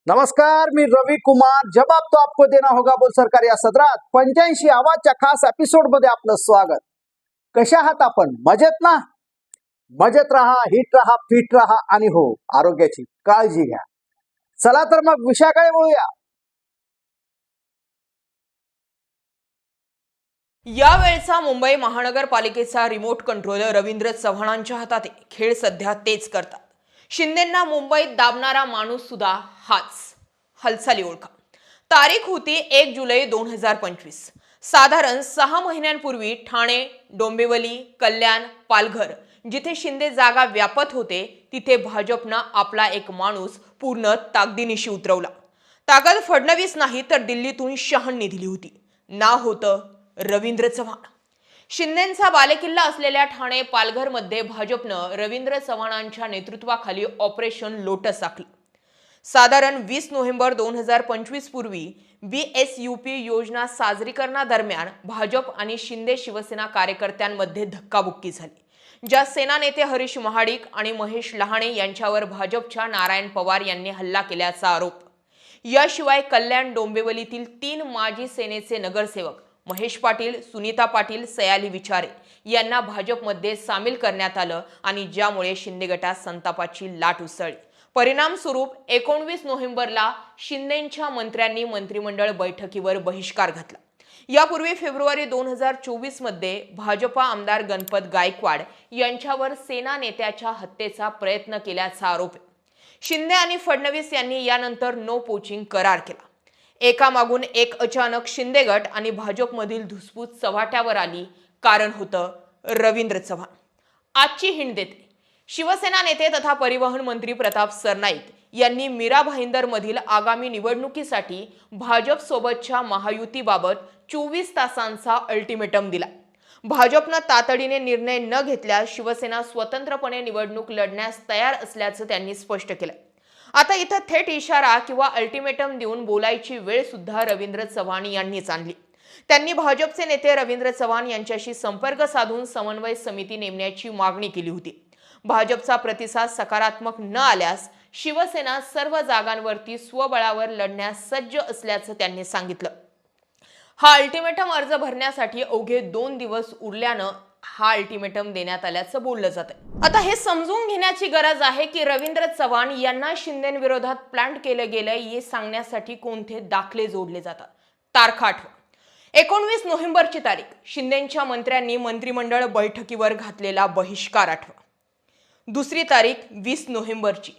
नमस्कार, मी रवी कुमार. जवाब तो आपको देना होगा बोल सरकार या सदरात 85 आवाजच्या खास एपिसोड मध्ये आपलं स्वागत. कशा आहात आपण? मजेत ना? मजेत राहा, हिट राहा, फिट राहा आणि हो, आरोग्याची काळजी घ्या. चला तर मग विषयाकडे वळूया. यावेळचा मुंबई महानगरपालिकेचा रिमोट कंट्रोल रवींद्र चव्हाणांच्या हातात आहे. खेळ सध्या तेच करतात. शिंदेंना मुंबईत दाबणारा माणूस सुद्धा हाच. हालचाली ओळखा. तारीख होती 1 जुलै 2025. साधारण 6 महिन्यांपूर्वी ठाणे, डोंबिवली, कल्याण, पालघर जिथे शिंदे जागा व्यापत होते तिथे भाजपनं आपला एक माणूस पूर्ण ताकदीनिशी उतरवला. ताकद फडणवीस नाही तर दिल्लीतून शहांनी दिली होती. नाव होतं रवींद्र चव्हाण. शिंदेंचा बालेकिल्ला असलेल्या ठाणे पालघरमध्ये भाजपनं रवींद्र चव्हाणांच्या नेतृत्वाखाली ऑपरेशन लोटस आखलं. साधारण 20 नोव्हेंबर 2025 पूर्वी BSUP योजना साजरीकरणादरम्यान भाजप आणि शिंदे शिवसेना कार्यकर्त्यांमध्ये धक्काबुक्की झाली. ज्या सेना नेते हरीश महाडिक आणि महेश लहाणे यांच्यावर भाजपच्या नारायण पवार यांनी हल्ला केल्याचा आरोप. याशिवाय कल्याण डोंबिवलीतील 3 माजी सेनेचे नगरसेवक महेश पाटील, सुनीता पाटील, सयाली विचारे यांना भाजपमध्ये सामील करण्यात आलं आणि ज्यामुळे शिंदे गटात संतापाची लाट उसळली. परिणाम स्वरूप 19 नोव्हेंबरला शिंदेंच्या मंत्र्यांनी मंत्रिमंडळ बैठकीवर बहिष्कार घातला. यापूर्वी फेब्रुवारी 2024 मध्ये भाजपा आमदार गणपत गायकवाड यांच्यावर सेना नेत्याच्या हत्येचा प्रयत्न केल्याचा आरोप आहे. शिंदे आणि फडणवीस यांनी यानंतर नो पोचिंग करार केला. एकामागून एक अचानक शिंदे गट आणि भाजपमधील धुसफूस चव्हाट्यावर आली. कारण होतं रवींद्र चव्हाण. आजची हिंट देते. शिवसेना नेते तथा परिवहन मंत्री प्रताप सरनाईक यांनी मीरा भाईंदरमधील आगामी निवडणुकीसाठी भाजप सोबतच्या महायुतीबाबत 24 तासांचा अल्टिमेटम दिला. भाजपनं तातडीने निर्णय न घेतल्यास शिवसेना स्वतंत्रपणे निवडणूक लढण्यास तयार असल्याचं त्यांनी स्पष्ट केलं. आता इथं थेट इशारा किंवा अल्टिमेटम देऊन बोलायची वेळ सुद्धा रवींद्र चव्हाण यांनीच आणली. त्यांनी भाजपचे नेते रवींद्र चव्हाण यांच्याशी संपर्क साधून समन्वय समिती नेमण्याची मागणी केली होती. भाजपचा प्रतिसाद सकारात्मक न आल्यास शिवसेना सर्व जागांवरती स्वबळावर लढण्यास सज्ज असल्याचं त्यांनी सांगितलं. हा अल्टिमेटम अर्ज भरण्यासाठी अवघे 2 दिवस उरल्यानं हा अल्टिमेटम देण्यात आल्याचं बोललं जातं. आता हे समजून घेण्याची गरज आहे की रवींद्र चव्हाण यांना शिंदेंविरोधात प्लॅन केलं गेलंय हे सांगण्यासाठी कोणते दाखले जोडले जातात. तारखा आठवा. 19 नोव्हेंबरची तारीख. शिंदेंच्या मंत्र्यांनी मंत्रिमंडळ बैठकीवर घातलेला बहिष्कार आठवा. दुसरी तारीख 20 नोव्हेंबरची.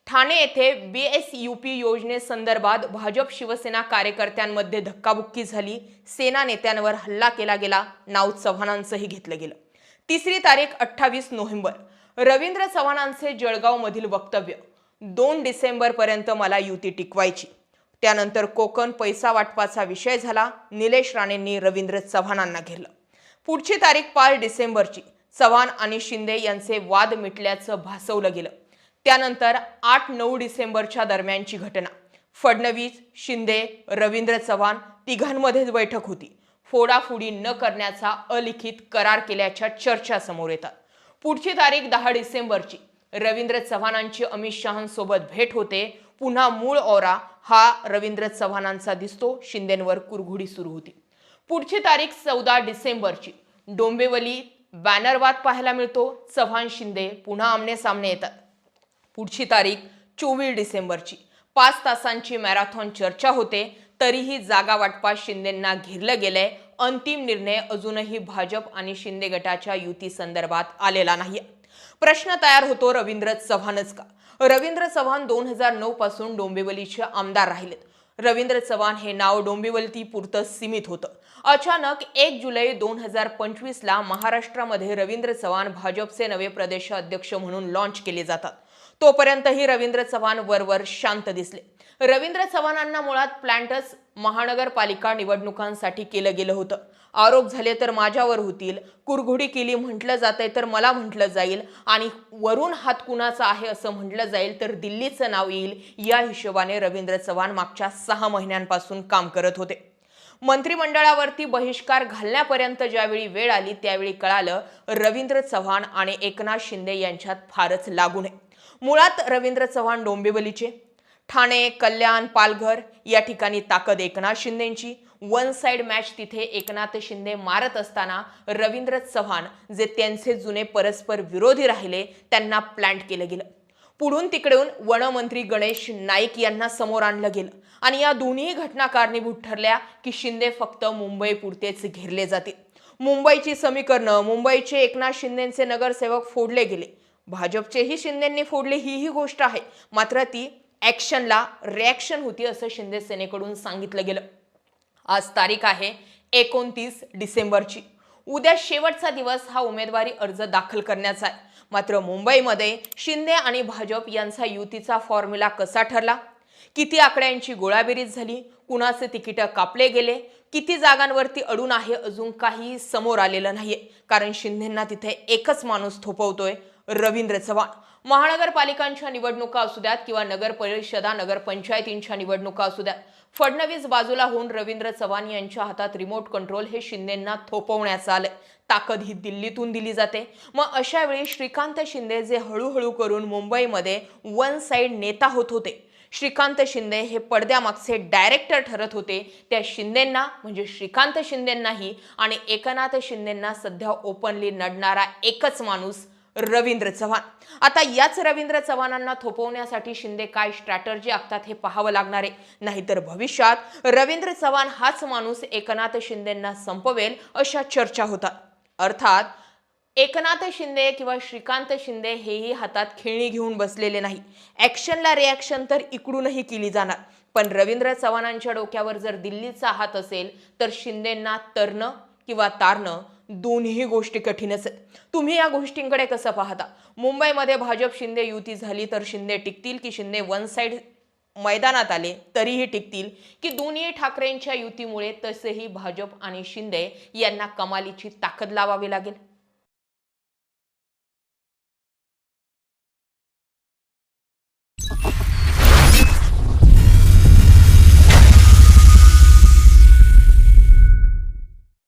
ठाणे येथे BSUP योजनेसंदर्भात भाजप शिवसेना कार्यकर्त्यांमध्ये धक्काबुक्की झाली. सेना नेत्यांवर हल्ला केला गेला. नाव चव्हाणांचंही घेतलं गेलं. तिसरी तारीख 28 नोव्हेंबर. रवींद्र चव्हाणांचे जळगावमधील वक्तव्य. 2 डिसेंबरपर्यंत मला युती टिकवायची. त्यानंतर कोकण पैसा वाटपाचा विषय झाला. निलेश राणेंनी रवींद्र चव्हाणांना घेरलं. पुढची तारीख 5 डिसेंबरची. चव्हाण आणि शिंदे यांचे वाद मिटल्याचं भासवलं गेलं. त्यानंतर 8-9 डिसेंबरच्या दरम्यानची घटना. फडणवीस, शिंदे, रवींद्र चव्हाण तिघांमध्येच बैठक होती. फोडाफोडी न करण्याचा अलिखित करार केल्याच्या चर्चा समोर येतात. पुढची तारीख 10 डिसेंबरची. रवींद्र चव्हाणांची अमित शहांसोबत भेट होते. पुन्हा मूळ ओरा हा रवींद्र चव्हाणांचा दिसतो. शिंदेंवर कुरघोडी सुरू होती. पुढची तारीख 14 डिसेंबरची. डोंबिवली बॅनरवाद पाहायला मिळतो. चव्हाण शिंदे पुन्हा आमने सामने येतात. पुढची तारीख 24 डिसेंबरची. 5 तासांची मॅरेथॉन चर्चा होते. तरीही जागा वाटपात शिंदेंना घेरलं गेलंय. अंतिम निर्णय अजूनही भाजप आणि शिंदे गटाच्या युती संदर्भात आलेला नाही. प्रश्न तयार होतो, रवींद्र चव्हाणच का? रवींद्र चव्हाण 2009 पासून डोंबिवलीचे आमदार राहिलेत. रवींद्र चव्हाण हे नाव डोंबिवली पुरतं सीमित होतं. अचानक 1 जुलै 2025ला महाराष्ट्रामध्ये रवींद्र चव्हाण भाजपचे नवे प्रदेशाध्यक्ष म्हणून लॉन्च केले जातात. तोपर्यंतही रवींद्र चव्हाण वरवर शांत दिसले. रवींद्र चव्हाणांना मुळात प्लॅन्टच महानगरपालिका निवडणुकांसाठी केलं गेलं होतं. आरोप झाले तर माझ्यावर होतील, कुरघोडी केली म्हटलं जातंय तर मला म्हटलं जाईल आणि वरून हात कुणाचा आहे असं म्हटलं जाईल तर दिल्लीचं नाव येईल. या हिशोबाने रवींद्र चव्हाण मागच्या 6 महिन्यांपासून काम करत होते. मंत्रिमंडळावरती बहिष्कार घालण्यापर्यंत ज्यावेळी वेळ आली त्यावेळी कळालं रवींद्र चव्हाण आणि एकनाथ शिंदे यांच्यात फारच लागू नये. मुळात रवींद्र चव्हाण डोंबिवलीचे. ठाणे, कल्याण, पालघर या ठिकाणी ताकद एकनाथ शिंदेची. वन साइड मॅच तिथे एकनाथ शिंदे मारत असताना रवींद्र चव्हाण जे त्यांचे जुने परस्पर विरोधी राहिले त्यांना प्लांट केलं गेलं. पुढून तिकडून वनमंत्री गणेश नाईक यांना समोर आणलं गेलं आणि या दोन्ही घटना कारणीभूत ठरल्या की शिंदे फक्त मुंबई पुरतेच घेरले जातील. मुंबईची समीकरणं, मुंबईचे एकनाथ शिंदेचे नगरसेवक फोडले गेले, भाजपचेही शिंदेंनी फोडले, ही गोष्ट आहे. मात्र ती ॲक्शनला रिॲक्शन होती असं शिंदे सेनेकडून सांगितलं गेलं. आज तारीख आहे 29 डिसेंबरची. उद्या शेवटचा दिवस हा उमेदवारी अर्ज दाखल करण्याचा आहे. मात्र मुंबईमध्ये शिंदे आणि भाजप यांचा युतीचा फॉर्म्युला कसा ठरला, किती आकड्यांची गोळाबेरीज झाली, कुणाचे तिकीट कापले गेले, किती जागांवरती अडून आहे, अजून काही समोर आलेलं नाहीये. कारण शिंदेंना तिथे एकच माणूस थोपवतोय, रवींद्र चव्हाण. महानगरपालिकांच्या निवडणुका असू द्यात किंवा नगर परिषदा, नगरपंचायतींच्या निवडणुका असू द्यात, फडणवीस बाजूला होऊन रवींद्र चव्हाण यांच्या हातात रिमोट कंट्रोल हे शिंदेंना थोपवण्याचं आलंय. ताकद ही दिल्लीतून दिली जाते. मग अशा वेळी श्रीकांत शिंदे जे हळूहळू करून मुंबईमध्ये वन साइड नेता होत होते, श्रीकांत शिंदे हे पडद्यामागचे डायरेक्टर ठरत होते, त्या शिंदेंना म्हणजे श्रीकांत शिंदेंनाही आणि एकनाथ शिंदेंना सध्या ओपनली नडणारा एकच माणूस रवींद्र चव्हाण. आता याच रवींद्र चव्हाणांना थोपवण्यासाठी शिंदे काय स्ट्रॅटर्जी आखतात हे पाहावं लागणार आहे. नाहीतर भविष्यात रवींद्र चव्हाण हाच माणूस एकनाथ शिंदेंना संपवेल अशा चर्चा होतात. अर्थात एकनाथ शिंदे किंवा श्रीकांत शिंदे हेही हातात खेळणी घेऊन बसलेले नाही. ॲक्शनला रिॲक्शन तर इकडूनही केली जाणार. पण रवींद्र चव्हाणांच्या डोक्यावर जर दिल्लीचा हात असेल तर शिंदेंना तरणं किंवा तारणं दोन्ही गोष्टी कठीणच आहेत. तुम्ही या गोष्टींकडे कसं पाहता? मुंबईमध्ये भाजप शिंदे युती झाली तर शिंदे टिकतील की शिंदे वन साइड मैदानात आले तरीही टिकतील, की दोन्ही ठाकरेंच्या युतीमुळे तसेही भाजप आणि शिंदे यांना कमालीची ताकद लावावी लागेल?